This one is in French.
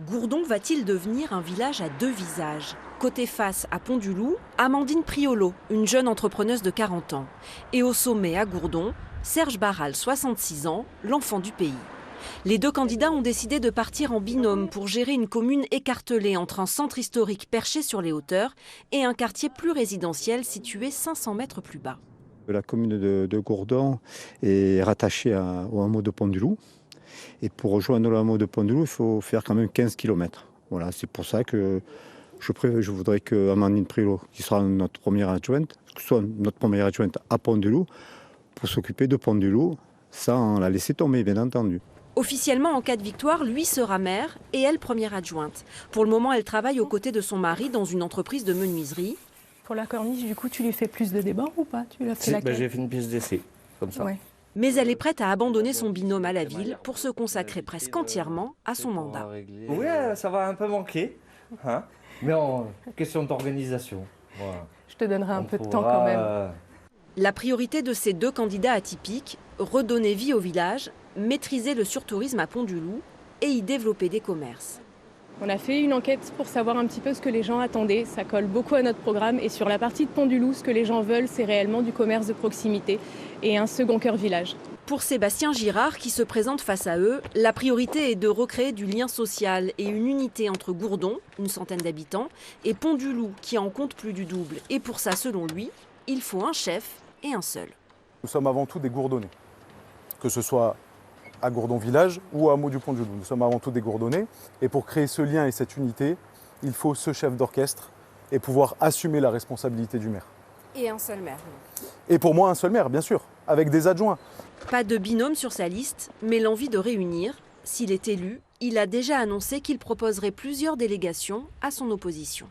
Gourdon va-t-il devenir un village à deux visages? Côté face, à Pont-du-Loup, Amandine Priolo, une jeune entrepreneuse de 40 ans. Et au sommet, à Gourdon, Serge Barral, 66 ans, l'enfant du pays. Les deux candidats ont décidé de partir en binôme pour gérer une commune écartelée entre un centre historique perché sur les hauteurs et un quartier plus résidentiel situé 500 mètres plus bas. La commune de Gourdon est rattachée au hameau de Pont-du-Loup. Et pour rejoindre le hameau de Pont-du-Loup, il faut faire quand même 15 km. Voilà, c'est pour ça que je voudrais que Amandine Priolo, qui sera notre première adjointe, soit notre première adjointe à Pont-du-Loup, pour s'occuper de Pont-du-Loup, sans la laisser tomber, bien entendu. Officiellement, en cas de victoire, lui sera maire et elle première adjointe. Pour le moment, elle travaille aux côtés de son mari dans une entreprise de menuiserie. Pour la corniche, du coup, tu lui fais plus de débord ou pas? Tu l'as fait laquelle? J'ai fait une pièce d'essai, comme ça. Ouais. Mais elle est prête à abandonner son binôme à la ville pour se consacrer presque entièrement à son mandat. Oui, ça va un peu manquer, hein, mais en question d'organisation. Voilà. Je te donnerai un peu de temps quand même. La priorité de ces deux candidats atypiques, redonner vie au village, maîtriser le surtourisme à Pont-du-Loup et y développer des commerces. On a fait une enquête pour savoir un petit peu ce que les gens attendaient. Ça colle beaucoup à notre programme. Et sur la partie de Pont-du-Loup, ce que les gens veulent, c'est réellement du commerce de proximité et un second cœur village. Pour Sébastien Girard, qui se présente face à eux, la priorité est de recréer du lien social et une unité entre Gourdon, une centaine d'habitants, et Pont-du-Loup, qui en compte plus du double. Et pour ça, selon lui, il faut un chef et un seul. Nous sommes avant tout des Gourdonnais, que ce soit à Gourdon village ou à hameau du Pont-du-Loup. Nous sommes avant tout des Gourdonnais. Et pour créer ce lien et cette unité, il faut ce chef d'orchestre et pouvoir assumer la responsabilité du maire. Et un seul maire. Et pour moi, un seul maire, bien sûr, avec des adjoints. Pas de binôme sur sa liste, mais l'envie de réunir. S'il est élu, il a déjà annoncé qu'il proposerait plusieurs délégations à son opposition.